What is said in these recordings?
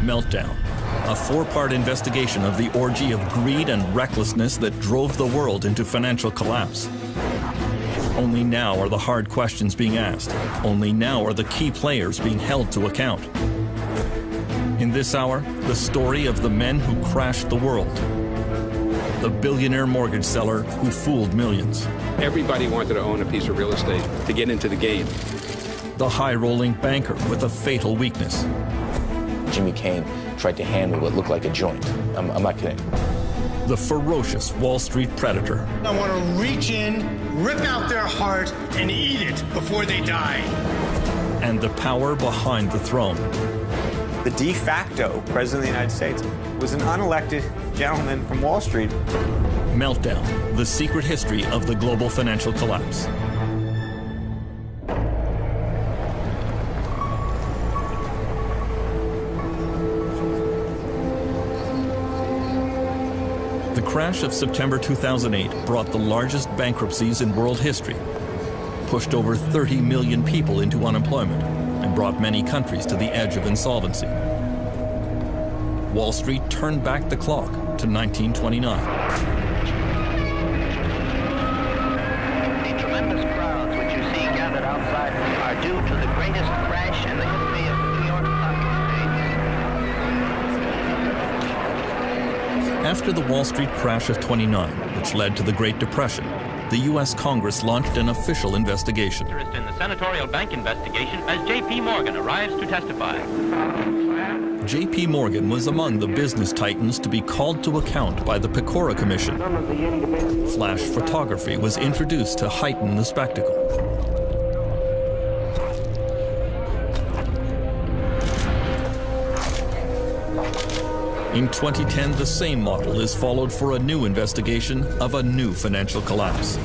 Meltdown, a four-part investigation of the orgy of greed and recklessness that drove the world into financial collapse. Only now are the hard questions being asked. Only now are the key players being held to account. In this hour, the story of the men who crashed the world. The billionaire mortgage seller who fooled millions. Everybody wanted to own a piece of real estate to get into the game. The high-rolling banker with a fatal weakness. Jimmy Cain tried to handle what looked like a joint. I'm not kidding. The ferocious Wall Street predator. I want to reach in, rip out their heart, and eat it before they die. And the power behind the throne. The de facto president of the United States was an unelected gentleman from Wall Street. Meltdown, the secret history of the global financial collapse. The crash of September 2008 brought the largest bankruptcies in world history, pushed over 30 million people into unemployment, and brought many countries to the edge of insolvency. Wall Street turned back the clock to 1929. The tremendous crowds which you see gathered outside are due to the greatest crash in the history of the New York Stock Exchange. After the Wall Street crash of '29, which led to the Great Depression, the U.S. Congress launched an official investigation. Interest in the senatorial bank investigation as J.P. Morgan arrives to testify. J.P. Morgan was among the business titans to be called to account by the Pecora Commission. Flash photography was introduced to heighten the spectacle. In 2010, the same model is followed for a new investigation of a new financial collapse.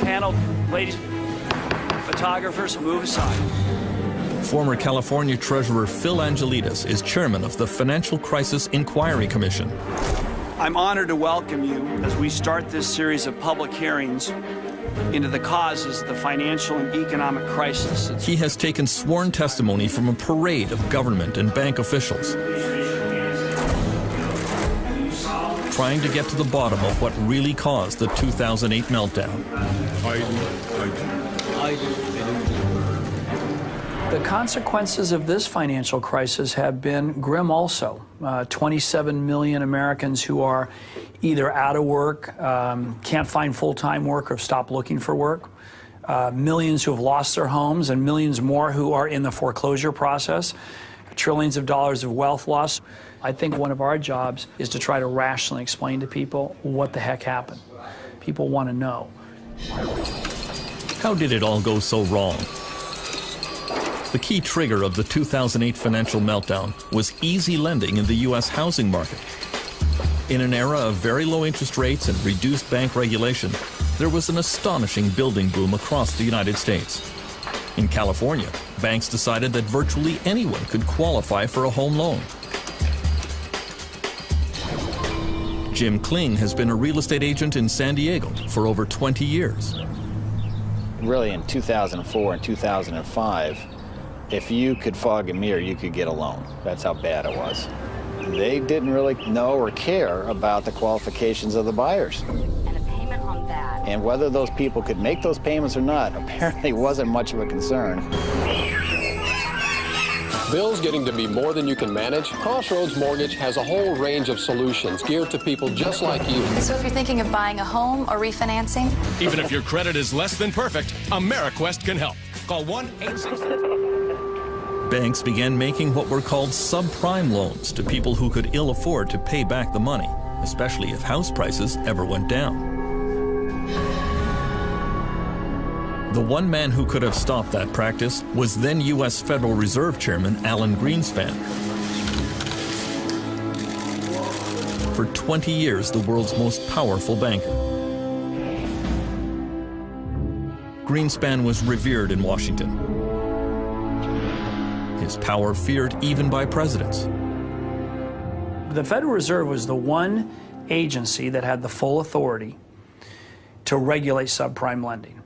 Panel, ladies, photographers, move aside. Former California Treasurer Phil Angelides is chairman of the Financial Crisis Inquiry Commission. I'm honored to welcome you as we start this series of public hearings into the causes of the financial and economic crisis. He has taken sworn testimony from a parade of government and bank officials, trying to get to the bottom of what really caused the 2008 meltdown. The consequences of this financial crisis have been grim also. 27 million Americans who are either out of work, can't find full-time work, or have stopped looking for work. Millions who have lost their homes, and millions more who are in the foreclosure process. Trillions of dollars of wealth loss. I think one of our jobs is to try to rationally explain to people what the heck happened. People want to know. How did it all go so wrong? The key trigger of the 2008 financial meltdown was easy lending in the U.S. housing market. In an era of very low interest rates and reduced bank regulation, there was an astonishing building boom across the United States. In California, banks decided that virtually anyone could qualify for a home loan. Jim Kling has been a real estate agent in San Diego for over 20 years. Really, in 2004 and 2005, if you could fog a mirror, you could get a loan. That's how bad it was. They didn't really know or care about the qualifications of the buyers. And a payment on that. And whether those people could make those payments or not apparently wasn't much of a concern. Bills getting to be more than you can manage? Crossroads Mortgage has a whole range of solutions geared to people just like you. So if you're thinking of buying a home or refinancing? Even if your credit is less than perfect, AmeriQuest can help. Call 1-866. Banks began making what were called subprime loans to people who could ill afford to pay back the money, especially if house prices ever went down. The one man who could have stopped that practice was then U.S. Federal Reserve Chairman Alan Greenspan. For 20 years, the world's most powerful banker. Greenspan was revered in Washington. His power feared even by presidents. The Federal Reserve was the one agency that had the full authority to regulate subprime lending.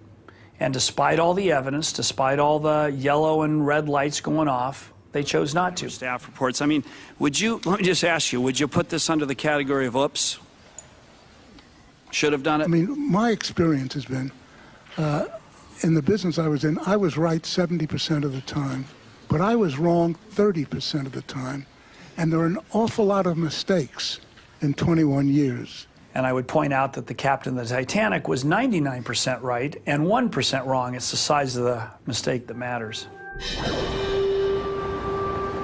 And despite all the evidence, despite all the yellow and red lights going off, they chose not to. Staff reports. I mean, let me just ask you, would you put this under the category of oops? Should have done it? I mean, my experience has been, in the business I was in, I was right 70% of the time, but I was wrong 30% of the time. And there are an awful lot of mistakes in 21 years. And I would point out that the captain of the Titanic was 99% right and 1% wrong. It's the size of the mistake that matters.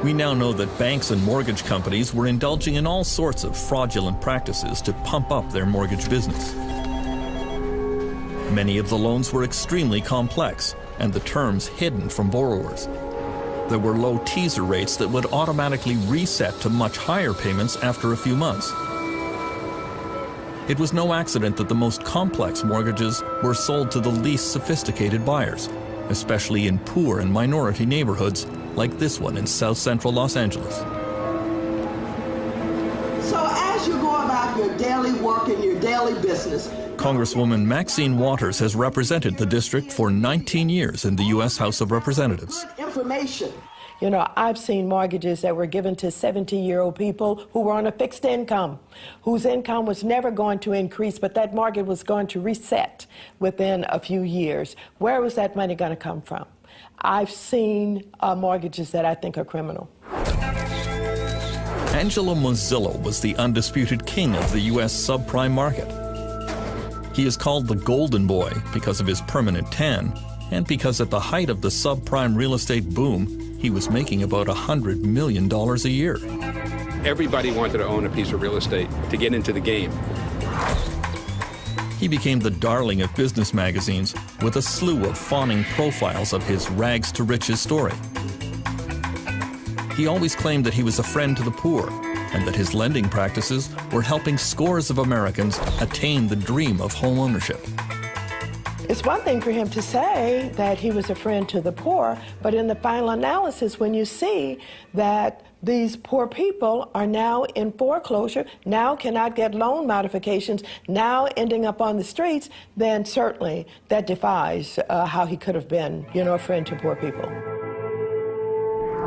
We now know that banks and mortgage companies were indulging in all sorts of fraudulent practices to pump up their mortgage business. Many of the loans were extremely complex and the terms hidden from borrowers. There were low teaser rates that would automatically reset to much higher payments after a few months. It was no accident that the most complex mortgages were sold to the least sophisticated buyers, especially in poor and minority neighborhoods like this one in South Central Los Angeles. So as you go about your daily work and your daily business, Congresswoman Maxine Waters has represented the district for 19 years in the U.S. House of Representatives. Information. You know, I've seen mortgages that were given to 70-year-old people who were on a fixed income, whose income was never going to increase, but that mortgage was going to reset within a few years. Where was that money going to come from? I've seen mortgages that I think are criminal. Angelo Mozillo was the undisputed king of the U.S. subprime market. He is called the Golden Boy because of his permanent tan and because at the height of the subprime real estate boom, he was making about $100 million a year. Everybody wanted to own a piece of real estate to get into the game. He became the darling of business magazines with a slew of fawning profiles of his rags to riches story. He always claimed that he was a friend to the poor and that his lending practices were helping scores of Americans attain the dream of home ownership. It's one thing for him to say that he was a friend to the poor, but in the final analysis, when you see that these poor people are now in foreclosure, now cannot get loan modifications, now ending up on the streets, then certainly that defies how he could have been, you know, a friend to poor people.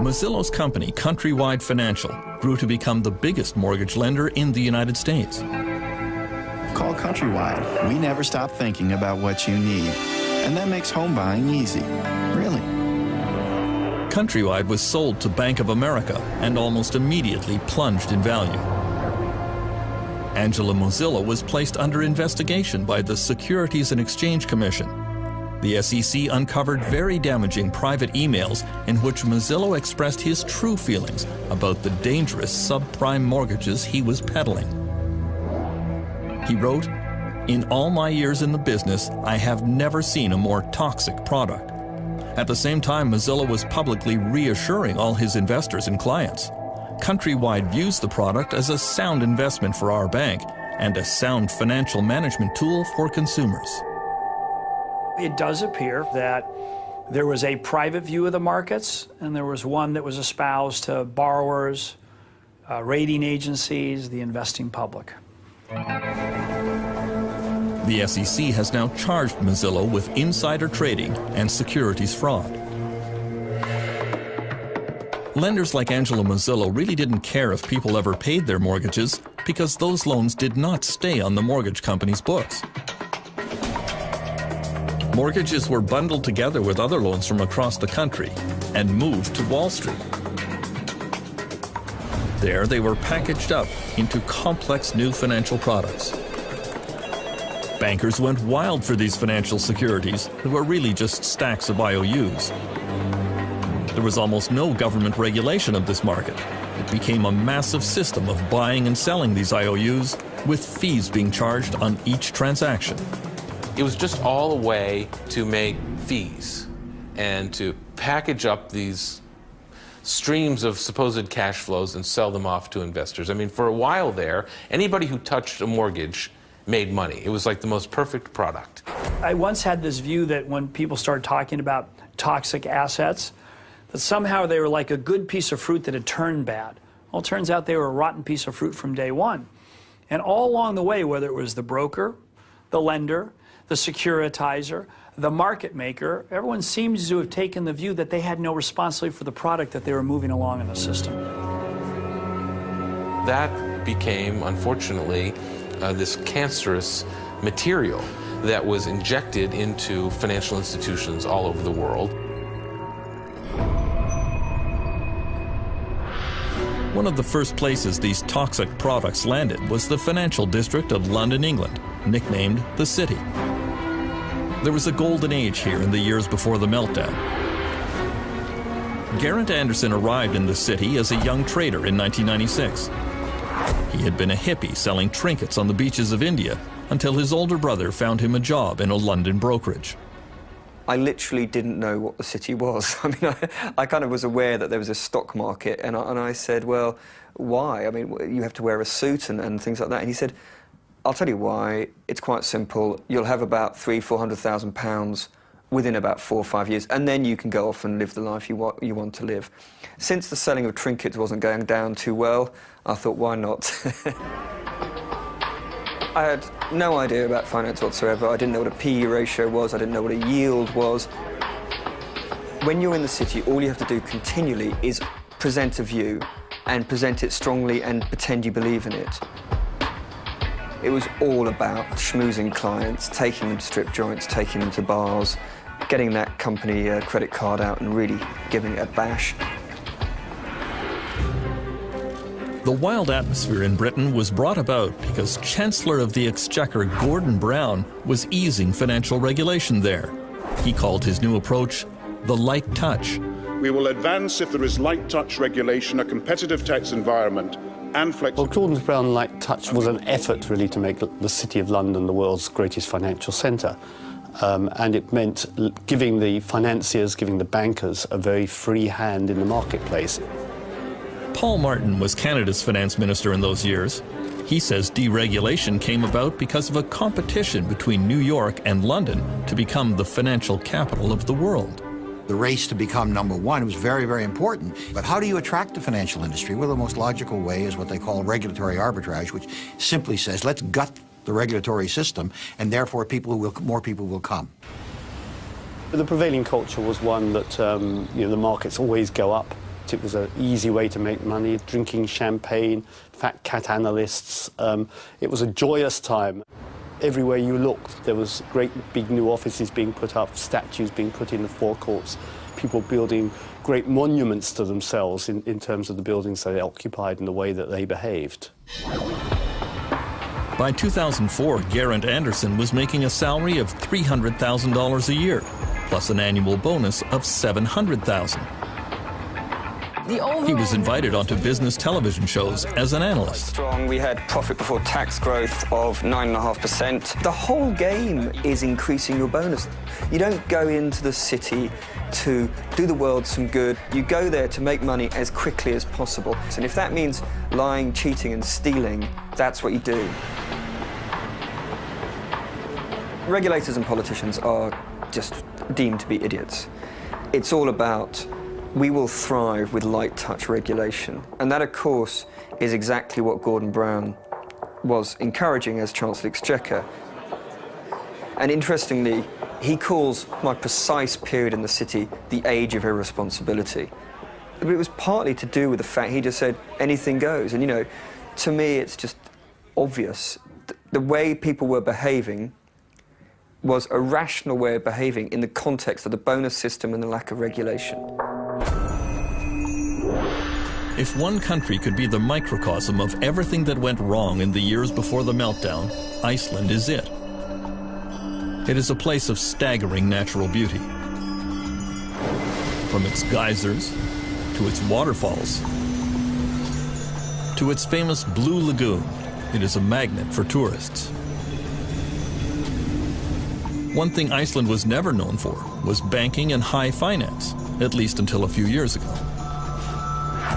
Mozillo's company, Countrywide Financial, grew to become the biggest mortgage lender in the United States. Call Countrywide. We never stop thinking about what you need. And that makes home buying easy. Really. Countrywide was sold to Bank of America and almost immediately plunged in value. Angelo Mozillo was placed under investigation by the Securities and Exchange Commission. The SEC uncovered very damaging private emails in which Mozillo expressed his true feelings about the dangerous subprime mortgages he was peddling. He wrote, "In all my years in the business, I have never seen a more toxic product." At the same time, Mozillo was publicly reassuring all his investors and clients. Countrywide views the product as a sound investment for our bank and a sound financial management tool for consumers. It does appear that there was a private view of the markets, and there was one that was espoused to borrowers, rating agencies, the investing public. The SEC has now charged Mozillo with insider trading and securities fraud. Lenders like Angelo Mozillo really didn't care if people ever paid their mortgages because those loans did not stay on the mortgage company's books. Mortgages were bundled together with other loans from across the country and moved to Wall Street. There, they were packaged up into complex new financial products. Bankers went wild for these financial securities that were really just stacks of IOUs. There was almost no government regulation of this market. It became a massive system of buying and selling these IOUs, with fees being charged on each transaction. It was just all a way to make fees and to package up these streams of supposed cash flows and sell them off to investors. I mean, for a while there, anybody who touched a mortgage made money. It was like the most perfect product. I once had this view that when people started talking about toxic assets, that somehow they were like a good piece of fruit that had turned bad. Well, it turns out they were a rotten piece of fruit from day one. And all along the way, whether it was the broker, the lender, the securitizer, the market maker, everyone seems to have taken the view that they had no responsibility for the product that they were moving along in the system. That became, unfortunately, this cancerous material that was injected into financial institutions all over the world. One of the first places these toxic products landed was the financial district of London, England, nicknamed the City. There was a golden age here in the years before the meltdown. Geraint Anderson arrived in the city as a young trader in 1996. He had been a hippie selling trinkets on the beaches of India until his older brother found him a job in a London brokerage. I literally didn't know what the city was. I mean, I kind of was aware that there was a stock market, and I said, well, why? I mean, you have to wear a suit and things like that. And he said, I'll tell you why. It's quite simple. You'll have about £300,000–400,000 within about 4 or 5 years, and then you can go off and live the life you want to live. Since the selling of trinkets wasn't going down too well, I thought, why not? I had no idea about finance whatsoever. I didn't know what a PE ratio was. I didn't know what a yield was. When you're in the city, all you have to do continually is present a view and present it strongly and pretend you believe in it. It was all about schmoozing clients, taking them to strip joints, taking them to bars, getting that company credit card out and really giving it a bash. The wild atmosphere in Britain was brought about because Chancellor of the Exchequer Gordon Brown was easing financial regulation there. He called his new approach the light touch. We will advance if there is light touch regulation, a competitive tax environment, and flexible. Well, Gordon Brown light touch was an effort really to make the City of London the world's greatest financial centre. And it meant giving the financiers, giving the bankers a very free hand in the marketplace. Paul Martin was Canada's finance minister in those years. He says deregulation came about because of a competition between New York and London to become the financial capital of the world. The race to become #1 was very, very important. But how do you attract the financial industry? Well, the most logical way is what they call regulatory arbitrage, which simply says, let's gut the regulatory system, and therefore more people will come. The prevailing culture was one that the markets always go up. It was an easy way to make money, drinking champagne, fat cat analysts. It was a joyous time. Everywhere you looked, there was great big new offices being put up, statues being put in the forecourts, people building great monuments to themselves in terms of the buildings they occupied and the way that they behaved. By 2004, Geraint Anderson was making a salary of $300,000 a year, plus an annual bonus of $700,000. He was invited onto business television shows as an analyst. Strong. We had profit before tax growth of 9.5%. The whole game is increasing your bonus. You don't go into the city to do the world some good. You go there to make money as quickly as possible. And if that means lying, cheating and stealing, that's what you do. Regulators and politicians are just deemed to be idiots. It's all about we will thrive with light touch regulation. And that, of course, is exactly what Gordon Brown was encouraging as Chancellor of the Exchequer. And interestingly, he calls my precise period in the city the age of irresponsibility. But it was partly to do with the fact he just said anything goes. And, to me, it's just obvious. The way people were behaving was a rational way of behaving in the context of the bonus system and the lack of regulation. If one country could be the microcosm of everything that went wrong in the years before the meltdown, Iceland is it. It is a place of staggering natural beauty. From its geysers, to its waterfalls, to its famous Blue Lagoon, it is a magnet for tourists. One thing Iceland was never known for was banking and high finance, at least until a few years ago.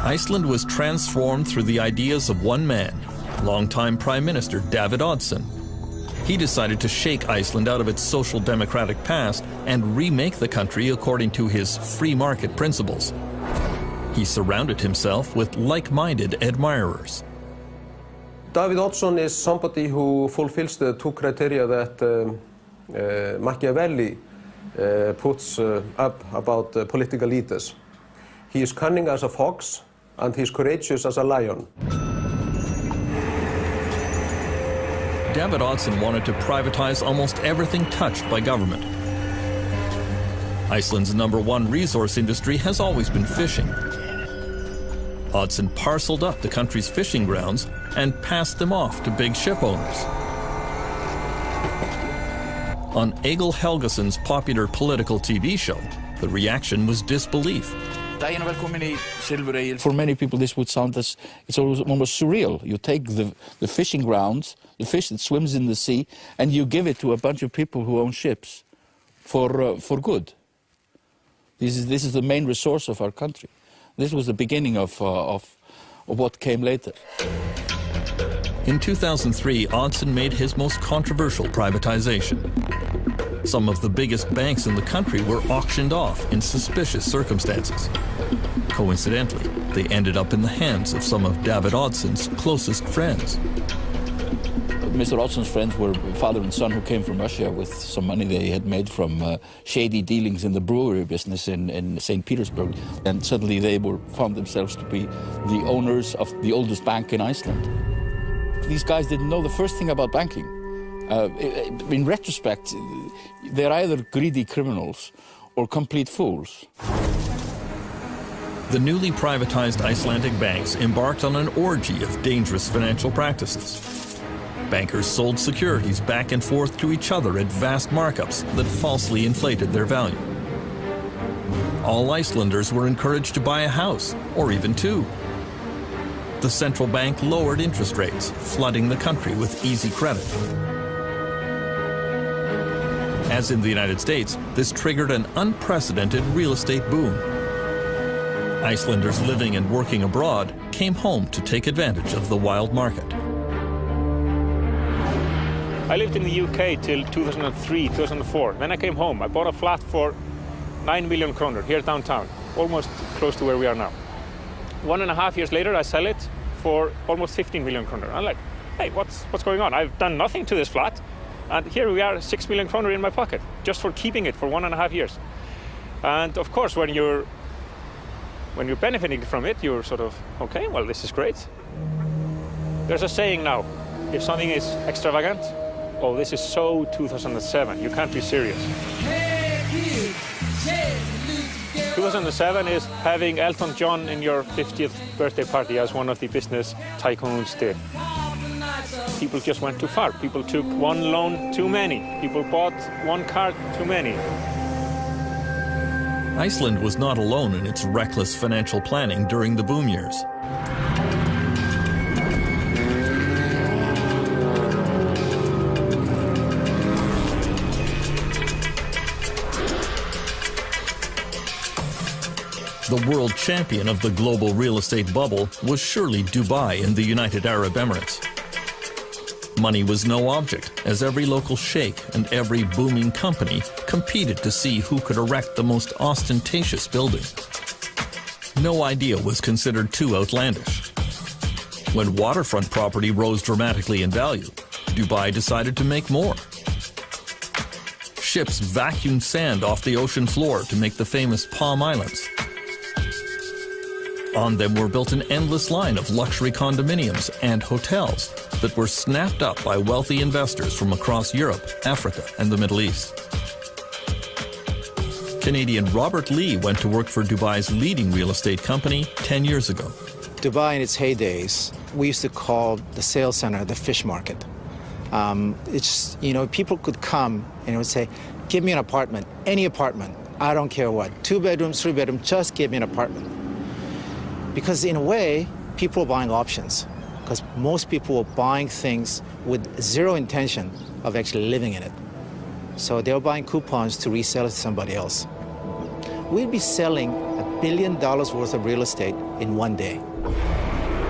Iceland was transformed through the ideas of one man, longtime Prime Minister David Oddsson. He decided to shake Iceland out of its social democratic past and remake the country according to his free market principles. He surrounded himself with like-minded admirers. David Oddsson is somebody who fulfills the two criteria that Machiavelli puts up about political leaders. He is cunning as a fox, and he is courageous as a lion. David Oddsson wanted to privatize almost everything touched by government. Iceland's #1 resource industry has always been fishing. Oddsson parceled up the country's fishing grounds and passed them off to big ship owners. On Egil Helgason's popular political TV show, the reaction was disbelief. For many people, this would sound as it's almost surreal. You take the fishing grounds, the fish that swims in the sea, and you give it to a bunch of people who own ships for good. This is the main resource of our country. This was the beginning of what came later. In 2003, Oddsson made his most controversial privatization. Some of the biggest banks in the country were auctioned off in suspicious circumstances. Coincidentally, they ended up in the hands of some of David Oddson's closest friends. Mr. Oddson's friends were father and son who came from Russia with some money they had made from shady dealings in the brewery business in St. Petersburg. And suddenly they found themselves to be the owners of the oldest bank in Iceland. These guys didn't know the first thing about banking. In retrospect, they're either greedy criminals or complete fools. The newly privatized Icelandic banks embarked on an orgy of dangerous financial practices. Bankers sold securities back and forth to each other at vast markups that falsely inflated their value. All Icelanders were encouraged to buy a house, or even two. The central bank lowered interest rates, flooding the country with easy credit. As in the United States, this triggered an unprecedented real estate boom. Icelanders living and working abroad came home to take advantage of the wild market. I lived in the UK till 2003, 2004. Then I came home. I bought a flat for 9 million kroner here downtown, almost close to where we are now. 1.5 years later, I sell it for almost 15 million kroner. I'm like, hey, what's going on? I've done nothing to this flat, and here we are, 6 million kroner in my pocket, just for keeping it for 1.5 years. And of course, when you're benefiting from it, you're sort of, okay, well, this is great. There's a saying now, if something is extravagant, oh, this is so 2007, you can't be serious. 2007 is having Elton John in your 50th birthday party, as one of the business tycoons did. People just went too far. People took one loan too many. People bought one car too many. Iceland was not alone in its reckless financial planning during the boom years. The world champion of the global real estate bubble was surely Dubai in the United Arab Emirates. Money was no object, as every local sheikh and every booming company competed to see who could erect the most ostentatious building. No idea was considered too outlandish. When waterfront property rose dramatically in value, Dubai decided to make more. Ships vacuumed sand off the ocean floor to make the famous Palm Islands. On them were built an endless line of luxury condominiums and hotels that were snapped up by wealthy investors from across Europe, Africa, and the Middle East. Canadian Robert Lee went to work for Dubai's leading real estate company 10 years ago. Dubai in its heydays, we used to call the sales center the fish market. It's, you know, people could come and would say, give me an apartment, any apartment, I don't care what, 2 bedrooms, 3 bedrooms, just give me an apartment. Because in a way, people are buying options, because most people are buying things with zero intention of actually living in it. So they're buying coupons to resell it to somebody else. We'd be selling $1 billion worth of real estate in one day.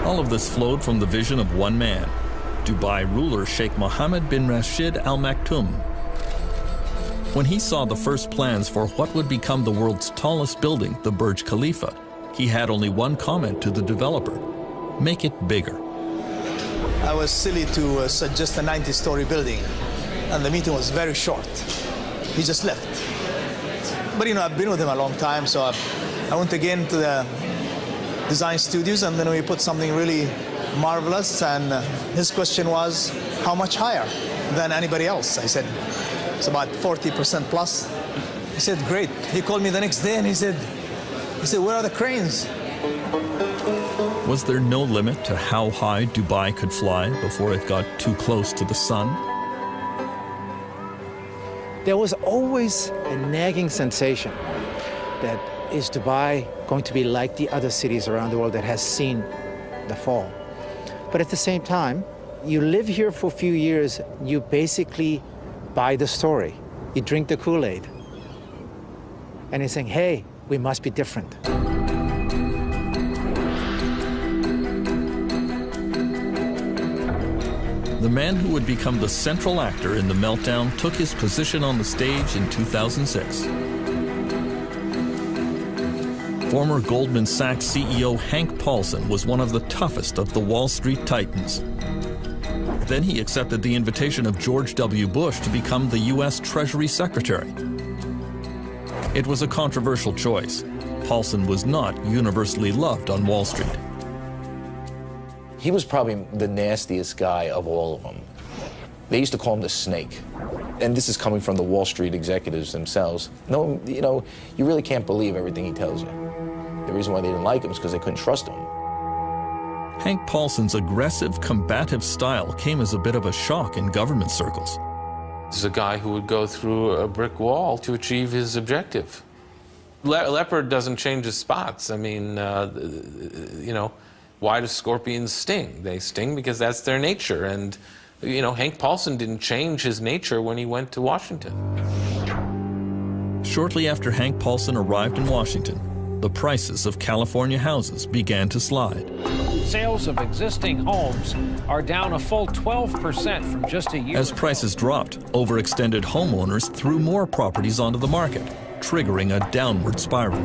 All of this flowed from the vision of one man, Dubai ruler Sheikh Mohammed bin Rashid Al Maktoum. When he saw the first plans for what would become the world's tallest building, the Burj Khalifa, he had only one comment to the developer: make it bigger. I was silly to suggest a 90-story building. and the meeting was very short. He just left. But you know, I've been with him a long time, so I went again to the design studios, and then we put something really marvelous, and his question was, how much higher than anybody else? I said, it's about 40% plus. He said, great. He called me the next day and he said, where are the cranes? Was there no limit to how high Dubai could fly before it got too close to the sun? There was always a nagging sensation that is Dubai going to be like the other cities around the world that has seen the fall? But at the same time, you live here for a few years, you basically buy the story. You drink the Kool-Aid. And you're saying, hey, we must be different. The man who would become the central actor in the Meltdown took his position on the stage in 2006. Former Goldman Sachs CEO Hank Paulson was one of the toughest of the Wall Street titans. Then he accepted the invitation of George W. Bush to become the U.S. Treasury Secretary. It was a controversial choice. Paulson was not universally loved on Wall Street. He was probably the nastiest guy of all of them. They used to call him the snake. And this is coming from the Wall Street executives themselves. No, you know, you really can't believe everything he tells you. The reason why they didn't like him is because they couldn't trust him. Hank Paulson's aggressive, combative style came as a bit of a shock in government circles. This is a guy who would go through a brick wall to achieve his objective. Leopard doesn't change his spots. I mean, you know, why do scorpions sting? They sting because that's their nature. And, you know, Hank Paulson didn't change his nature when he went to Washington. Shortly after Hank Paulson arrived in Washington, the prices of California houses began to slide. Sales of existing homes are down a full 12% from just a year As prices dropped, overextended homeowners threw more properties onto the market, triggering a downward spiral.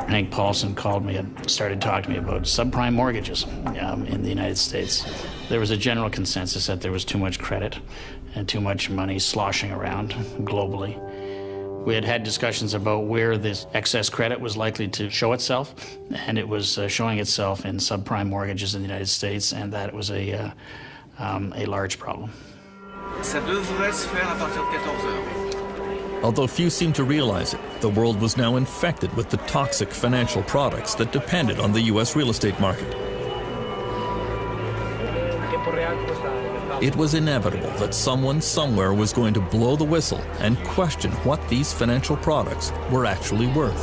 Hank Paulson called me and started talking to me about subprime mortgages in the United States. There was a general consensus that there was too much credit and too much money sloshing around globally. We had had discussions about where this excess credit was likely to show itself, and it was showing itself in subprime mortgages in the United States, and that it was a large problem. Although few seemed to realize it, the world was now infected with the toxic financial products that depended on the U.S. real estate market. It was inevitable that someone somewhere was going to blow the whistle and question what these financial products were actually worth.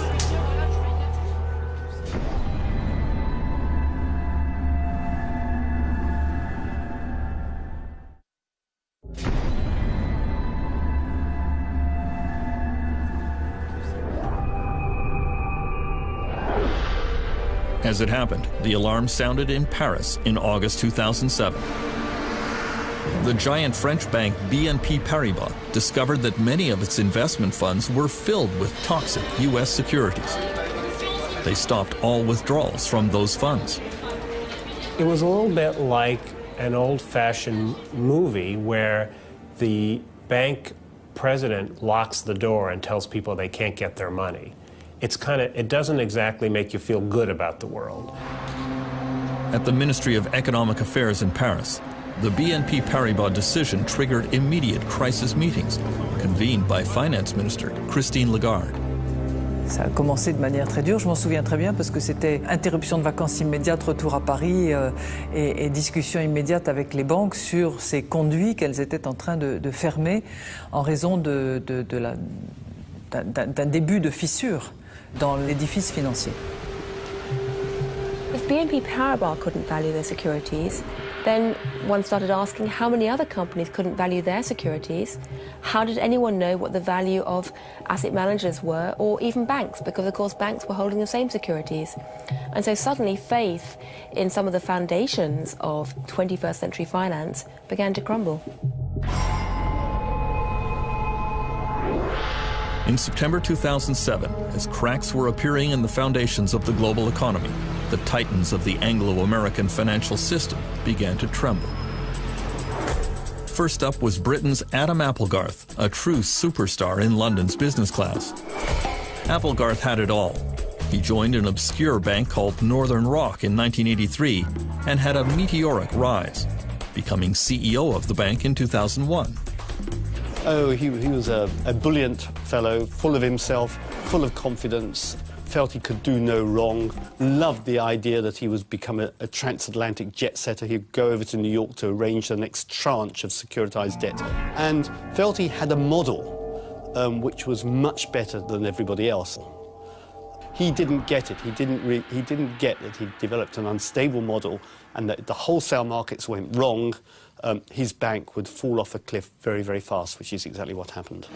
As it happened, the alarm sounded in Paris in August 2007. The giant French bank BNP Paribas discovered that many of its investment funds were filled with toxic U.S. securities. They stopped all withdrawals from those funds. It was a little bit like an old-fashioned movie where the bank president locks the door and tells people they can't get their money. It doesn't exactly make you feel good about the world. At the Ministry of Economic Affairs in Paris, the BNP Paribas decision triggered immediate crisis meetings, convened by Finance Minister Christine Lagarde. Ça a commencé de manière très dure, je m'en souviens très bien, parce que c'était interruption de vacances immédiate, retour à Paris et discussion immédiate avec les banques sur ces conduits qu'elles étaient en train de fermer en raison d'un début de fissure dans l'édifice financier. If BNP Paribas couldn't value their securities, then one started asking how many other companies couldn't value their securities. How did anyone know what the value of asset managers were, or even banks, because of course banks were holding the same securities. And so suddenly faith in some of the foundations of 21st century finance began to crumble. In September 2007, as cracks were appearing in the foundations of the global economy, the titans of the Anglo-American financial system began to tremble. First up was Britain's Adam Applegarth, a true superstar in London's business class. Applegarth had it all. He joined an obscure bank called Northern Rock in 1983 and had a meteoric rise, becoming CEO of the bank in 2001. Oh, he was a brilliant fellow, full of himself, full of confidence, felt he could do no wrong, loved the idea that he would become a transatlantic jet setter. He'd go over to New York to arrange the next tranche of securitized debt, and felt he had a model which was much better than everybody else. He didn't get it. He didn't get that he'd developed an unstable model, and that if the wholesale markets went wrong, his bank would fall off a cliff very, very fast, which is exactly what happened.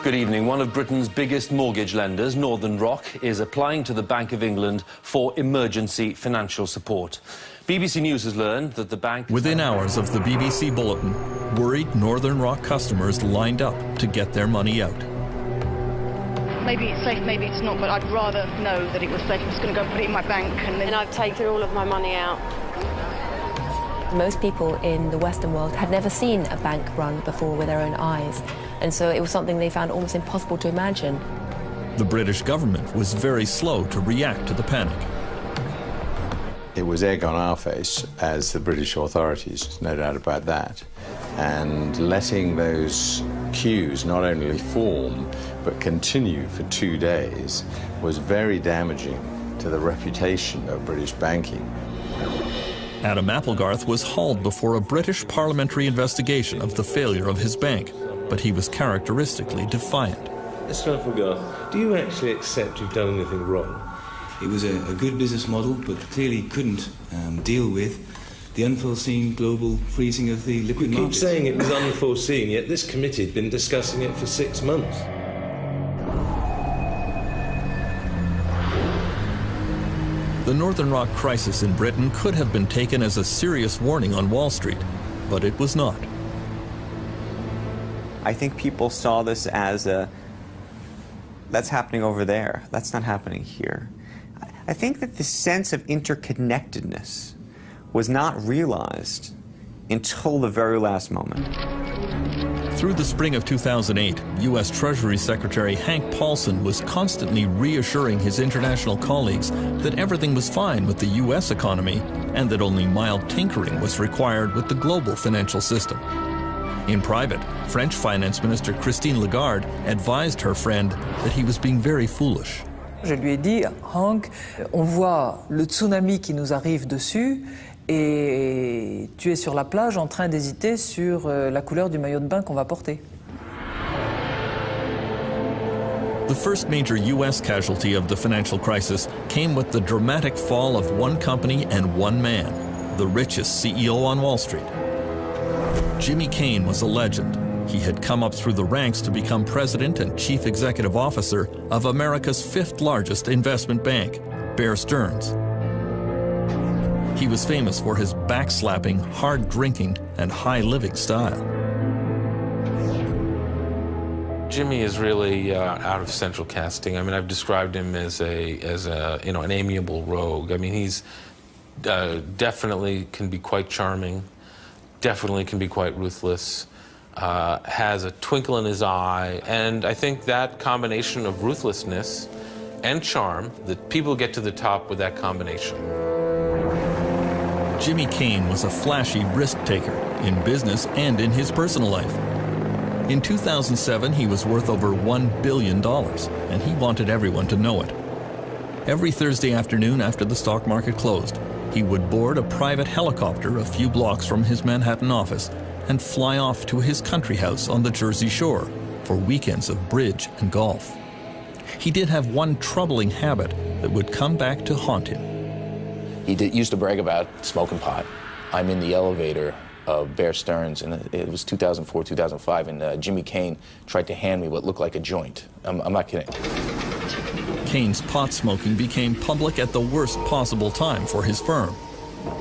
Good evening. One of Britain's biggest mortgage lenders, Northern Rock, is applying to the Bank of England for emergency financial support. BBC News has learned that the bank... Within hours of the BBC bulletin, worried Northern Rock customers lined up to get their money out. Maybe it's safe, maybe it's not, but I'd rather know that it was safe. I'm just going to go put it in my bank and then... And I've taken all of my money out. Most people in the Western world had never seen a bank run before with their own eyes, and so it was something they found almost impossible to imagine. The British government was very slow to react to the panic. It was egg on our face as the British authorities, no doubt about that, and letting those queues not only form but continue for 2 days was very damaging to the reputation of British banking. Adam Applegarth was hauled before a British parliamentary investigation of the failure of his bank, but he was characteristically defiant. Mr. Applegarth, do you actually accept you've done anything wrong? It was a good business model, but clearly couldn't deal with the unforeseen global freezing of the liquid markets. You keep saying it was unforeseen, yet this committee had been discussing it for 6 months. The Northern Rock crisis in Britain could have been taken as a serious warning on Wall Street, but it was not. I think people saw this as that's happening over there, that's not happening here. I think that the sense of interconnectedness was not realized until the very last moment. Through the spring of 2008, U.S. Treasury Secretary Hank Paulson was constantly reassuring his international colleagues that everything was fine with the U.S. economy and that only mild tinkering was required with the global financial system. In private, French Finance Minister Christine Lagarde advised her friend that he was being very foolish. Je lui ai dit, Hank, on voit le tsunami qui nous arrive dessus et tu es sur la plage en train d'hésiter sur la couleur du maillot de bain qu'on va porter. The first major U.S. casualty of the financial crisis came with the dramatic fall of one company and one man, the richest CEO on Wall Street. Jimmy Kane was a legend. He had come up through the ranks to become president and chief executive officer of America's fifth largest investment bank, Bear Stearns. He was famous for his backslapping, hard drinking, and high living style. Jimmy is really out of central casting. I mean, I've described him as an amiable rogue. I mean, he's definitely can be quite charming, definitely can be quite ruthless. Has a twinkle in his eye, and I think that combination of ruthlessness and charm, that people get to the top with that combination. Jimmy Kane was a flashy risk-taker in business and in his personal life. In 2007, he was worth over $1 billion, and he wanted everyone to know it. Every Thursday afternoon after the stock market closed, he would board a private helicopter a few blocks from his Manhattan office and fly off to his country house on the Jersey Shore for weekends of bridge and golf. He did have one troubling habit that would come back to haunt him. He used to brag about smoking pot. I'm in the elevator of Bear Stearns, and it was 2004, 2005, and Jimmy Kane tried to hand me what looked like a joint. I'm not kidding. Kane's pot smoking became public at the worst possible time for his firm.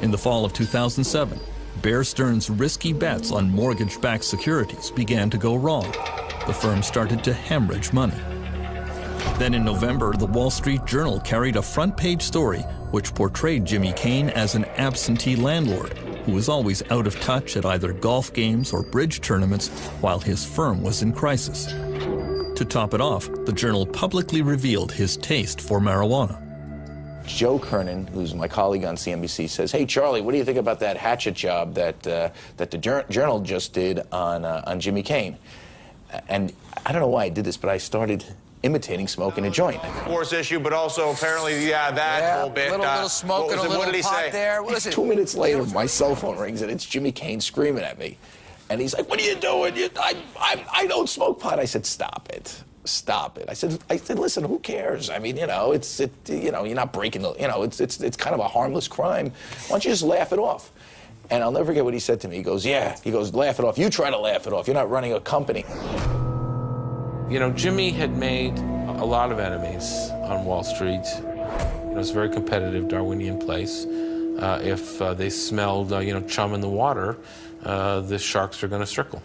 In the fall of 2007, Bear Stearns' risky bets on mortgage-backed securities began to go wrong. The firm started to hemorrhage money. Then in November, the Wall Street Journal carried a front-page story which portrayed Jimmy Kane as an absentee landlord who was always out of touch at either golf games or bridge tournaments while his firm was in crisis. To top it off, the Journal publicly revealed his taste for marijuana. Joe Kernan, who's my colleague on CNBC, says, "Hey, Charlie, what do you think about that hatchet job that the Journal just did on Jimmy Cain?" And I don't know why I did this, but I started imitating smoking a joint. Force issue, but also apparently, that whole bit. Little smoke and a little what did he pot say? there. Listen, 2 minutes later, my cell phone rings and it's Jimmy Cain screaming at me, and he's like, "What are you doing? I don't smoke pot." I said, "Stop it. Stop it." I said, "Listen, who cares? I mean, you're not breaking the, it's kind of a harmless crime. Why don't you just laugh it off?" And I'll never forget what he said to me. He goes, "Laugh it off. You try to laugh it off. You're not running a company." You know, Jimmy had made a lot of enemies on Wall Street. It's a very competitive Darwinian place. If they smelled, chum in the water, the sharks are going to circle.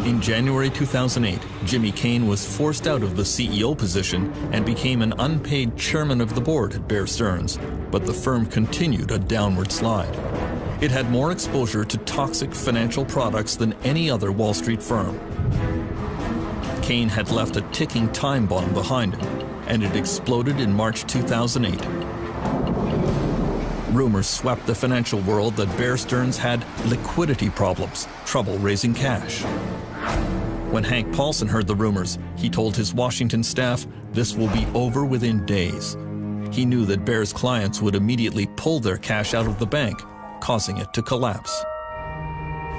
In January 2008, Jimmy Cain was forced out of the CEO position and became an unpaid chairman of the board at Bear Stearns, but the firm continued a downward slide. It had more exposure to toxic financial products than any other Wall Street firm. Cain had left a ticking time bomb behind him, and it exploded in March 2008. Rumors swept the financial world that Bear Stearns had liquidity problems, trouble raising cash. When Hank Paulson heard the rumors, he told his Washington staff this will be over within days. He knew that Bear's clients would immediately pull their cash out of the bank, causing it to collapse.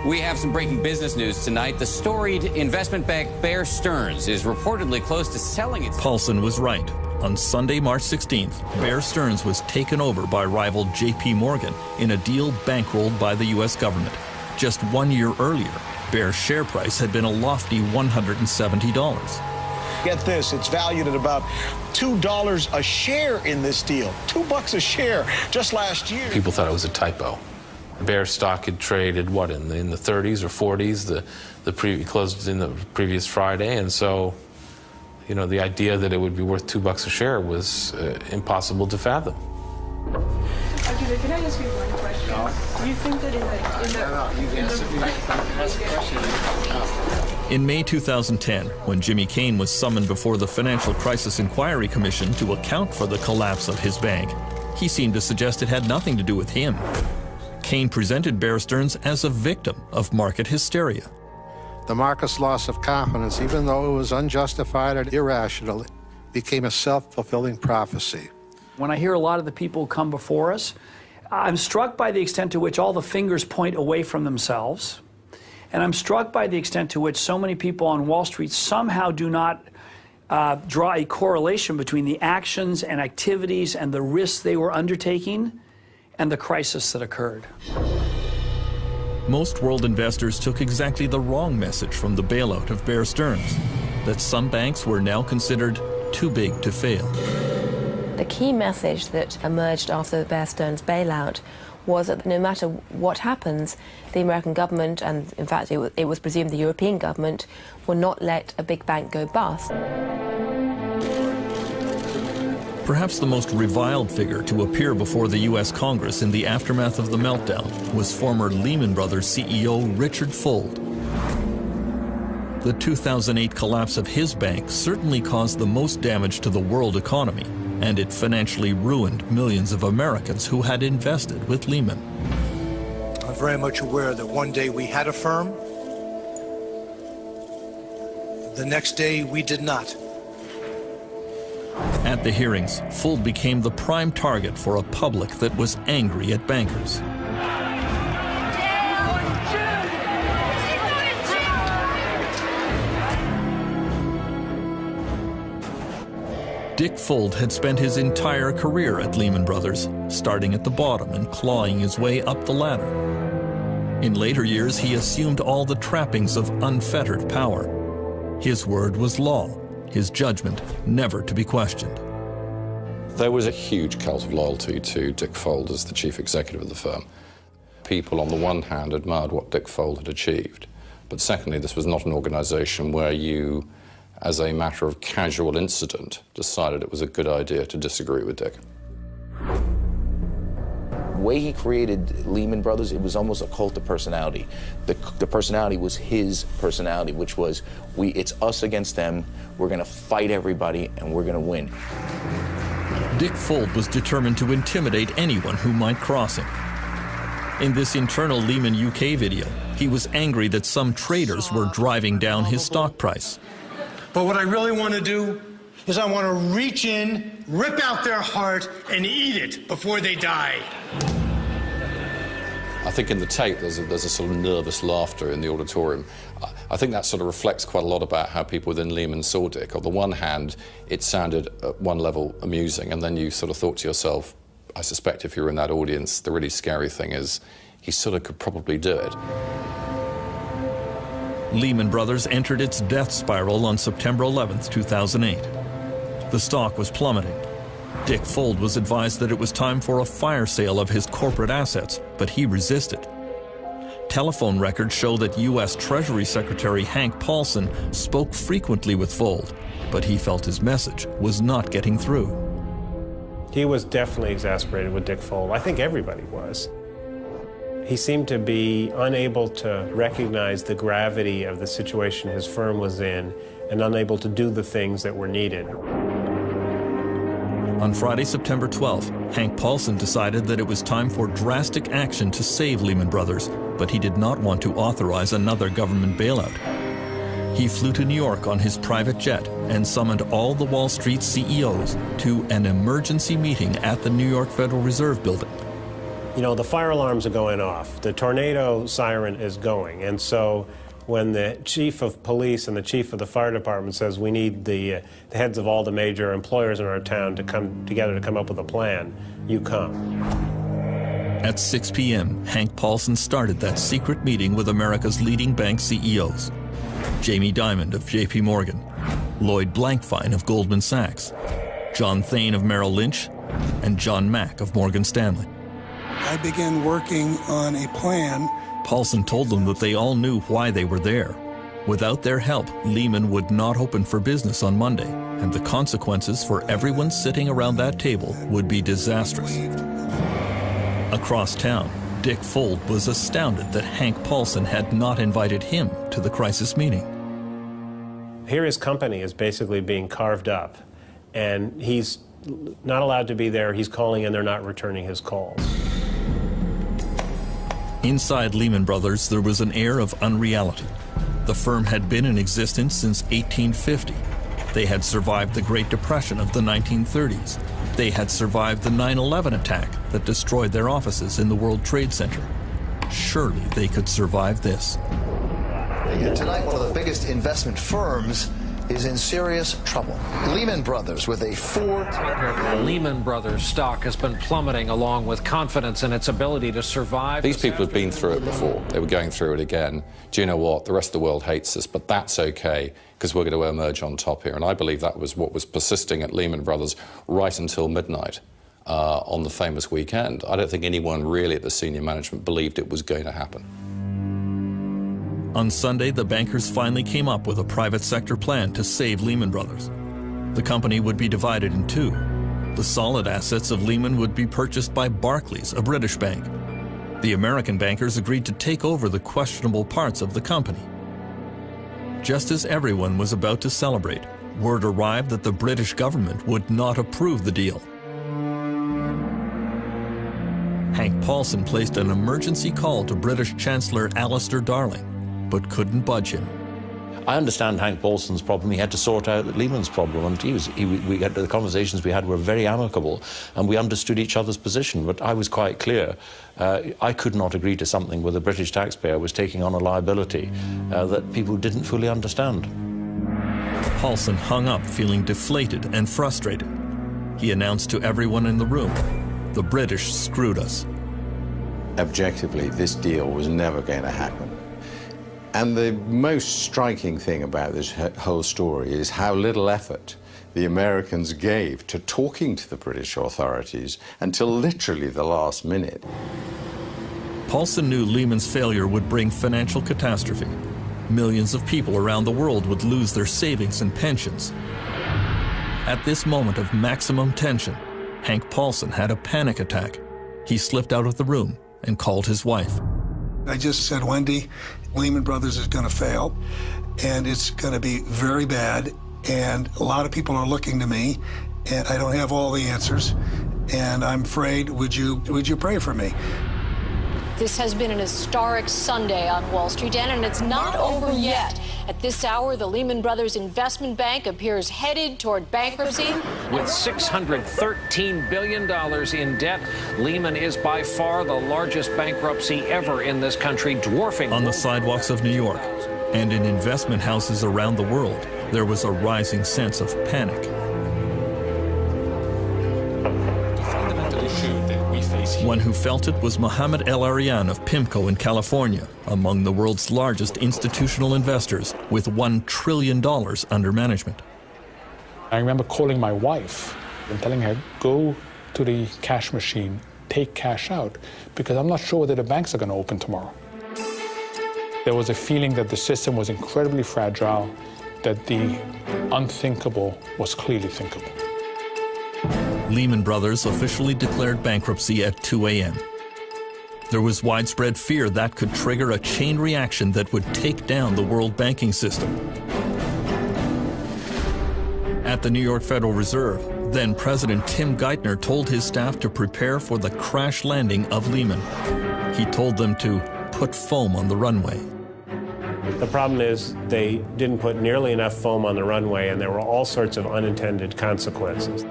We have some breaking business news tonight. The storied investment bank Bear Stearns is reportedly close to selling its... Paulson was right. On Sunday, March 16th, Bear Stearns was taken over by rival J.P. Morgan in a deal bankrolled by the U.S. government. Just 1 year earlier, Bear's share price had been a lofty $170. Get this, it's valued at about $2 a share in this deal. $2 a share just last year. People thought it was a typo. Bear stock had traded, what, in the 30s or 40s? It closed in the previous Friday, and so, the idea that it would be worth $2 a share was impossible to fathom. Okay, can I ask you one question? No. Do you think that in May 2010, when Jimmy Cain was summoned before the Financial Crisis Inquiry Commission to account for the collapse of his bank, he seemed to suggest it had nothing to do with him. Cain presented Bear Stearns as a victim of market hysteria. The market's loss of confidence, even though it was unjustified and irrational, became a self-fulfilling prophecy. When I hear a lot of the people who come before us, I'm struck by the extent to which all the fingers point away from themselves. And I'm struck by the extent to which so many people on Wall Street somehow do not draw a correlation between the actions and activities and the risks they were undertaking and the crisis that occurred. Most world investors took exactly the wrong message from the bailout of Bear Stearns, that some banks were now considered too big to fail. The key message that emerged after the Bear Stearns bailout was that no matter what happens, the American government, and in fact it was presumed the European government, will not let a big bank go bust. Perhaps the most reviled figure to appear before the U.S. Congress in the aftermath of the meltdown was former Lehman Brothers CEO Richard Fuld. The 2008 collapse of his bank certainly caused the most damage to the world economy, and it financially ruined millions of Americans who had invested with Lehman. I'm very much aware that one day we had a firm, the next day we did not. At the hearings, Fuld became the prime target for a public that was angry at bankers. Dick Fuld had spent his entire career at Lehman Brothers, starting at the bottom and clawing his way up the ladder. In later years, he assumed all the trappings of unfettered power. His word was law, his judgment never to be questioned. There was a huge cult of loyalty to Dick Fuld as the chief executive of the firm. People, on the one hand, admired what Dick Fuld had achieved, but secondly, this was not an organization where you, as a matter of casual incident, decided it was a good idea to disagree with Dick. way he created Lehman Brothers, it was almost a cult of personality. The personality was his personality, which was, it's us against them, we're gonna fight everybody, and we're gonna win. Dick Fuld was determined to intimidate anyone who might cross him. In this internal Lehman UK video, he was angry that some traders were driving down his stock price. But what I really want to do is I want to reach in, rip out their heart, and eat it before they die. I think in the tape there's a sort of nervous laughter in the auditorium. I think that sort of reflects quite a lot about how people within Lehman saw Dick. On the one hand, it sounded at one level amusing, and then you sort of thought to yourself, I suspect if you're in that audience, the really scary thing is he sort of could probably do it. Lehman Brothers entered its death spiral on September 11th, 2008. The stock was plummeting. Dick Fuld was advised that it was time for a fire sale of his corporate assets, but he resisted. Telephone records show that U.S. Treasury Secretary Hank Paulson spoke frequently with Fuld, but he felt his message was not getting through. He was definitely exasperated with Dick Fuld. I think everybody was. He seemed to be unable to recognize the gravity of the situation his firm was in and unable to do the things that were needed. On Friday, September 12th, Hank Paulson decided that it was time for drastic action to save Lehman Brothers, but he did not want to authorize another government bailout. He flew to New York on his private jet and summoned all the Wall Street CEOs to an emergency meeting at the New York Federal Reserve Building. You know, the fire alarms are going off. The tornado siren is going. And so when the chief of police and the chief of the fire department says we need the heads of all the major employers in our town to come together to come up with a plan, you come. At 6 p.m., Hank Paulson started that secret meeting with America's leading bank CEOs. Jamie Dimon of J.P. Morgan, Lloyd Blankfein of Goldman Sachs, John Thain of Merrill Lynch, and John Mack of Morgan Stanley. I began working on a plan. Paulson told them that they all knew why they were there. Without their help, Lehman would not open for business on Monday, and the consequences for everyone sitting around that table would be disastrous. Across town, Dick Fuld was astounded that Hank Paulson had not invited him to the crisis meeting. Here his company is basically being carved up, and he's not allowed to be there. He's calling and they're not returning his calls. Inside Lehman Brothers, there was an air of unreality. The firm had been in existence since 1850. They had survived the Great Depression of the 1930s. They had survived the 9/11 attack that destroyed their offices in the World Trade Center. Surely they could survive this. Tonight, one of the biggest investment firms is in serious trouble. Lehman Brothers with a The Lehman Brothers stock has been plummeting along with confidence in its ability to survive. These people have been through it before. They were going through it again. Do you know what? The rest of the world hates us, but that's okay because we're going to emerge on top here. And I believe that was what was persisting at Lehman Brothers right until midnight on the famous weekend. I don't think anyone really at the senior management believed it was going to happen. On Sunday, the bankers finally came up with a private sector plan to save Lehman Brothers. The company would be divided in two. The solid assets of Lehman would be purchased by Barclays, a British bank. The American bankers agreed to take over the questionable parts of the company. Just as everyone was about to celebrate, word arrived that the British government would not approve the deal. Hank Paulson placed an emergency call to British Chancellor Alistair Darling, but couldn't budge him. I understand Hank Paulson's problem. He had to sort out Lehman's problem, and the conversations we had were very amicable, and we understood each other's position. But I was quite clear. I could not agree to something where the British taxpayer was taking on a liability that people didn't fully understand. Paulson hung up feeling deflated and frustrated. He announced to everyone in the room, "The British screwed us." Objectively, this deal was never going to happen. And the most striking thing about this whole story is how little effort the Americans gave to talking to the British authorities until literally the last minute. Paulson knew Lehman's failure would bring financial catastrophe. Millions of people around the world would lose their savings and pensions. At this moment of maximum tension, Hank Paulson had a panic attack. he slipped out of the room and called his wife. I just said, Wendy, Lehman Brothers is going to fail, and it's going to be very bad, and a lot of people are looking to me, and I don't have all the answers, and I'm afraid, would you pray for me? This has been an historic Sunday on Wall Street, and it's not over yet. At this hour, the Lehman Brothers investment bank appears headed toward bankruptcy. With $613 billion in debt, Lehman is by far the largest bankruptcy ever in this country, dwarfing... On the sidewalks of New York and in investment houses around the world, there was a rising sense of panic. One who felt it was Mohammed El Arian of PIMCO in California, among the world's largest institutional investors with $1 trillion under management. I remember calling my wife and telling her, go to the cash machine, take cash out, because I'm not sure whether the banks are going to open tomorrow. There was a feeling that the system was incredibly fragile, that the unthinkable was clearly thinkable. Lehman Brothers officially declared bankruptcy at 2 a.m. There was widespread fear that could trigger a chain reaction that would take down the world banking system. At the New York Federal Reserve, then President Tim Geithner told his staff to prepare for the crash landing of Lehman. He told them to put foam on the runway. The problem is they didn't put nearly enough foam on the runway, and there were all sorts of unintended consequences.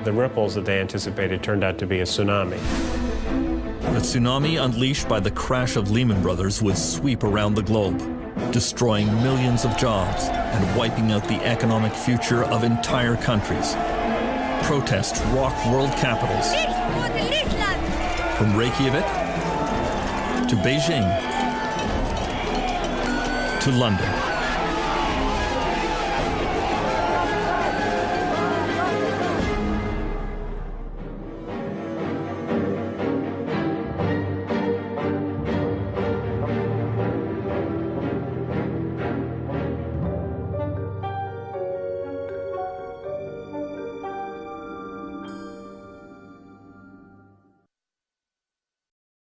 The ripples that they anticipated turned out to be a tsunami. The tsunami unleashed by the crash of Lehman Brothers would sweep around the globe, destroying millions of jobs and wiping out the economic future of entire countries. Protests rocked world capitals, from Reykjavik to Beijing to London.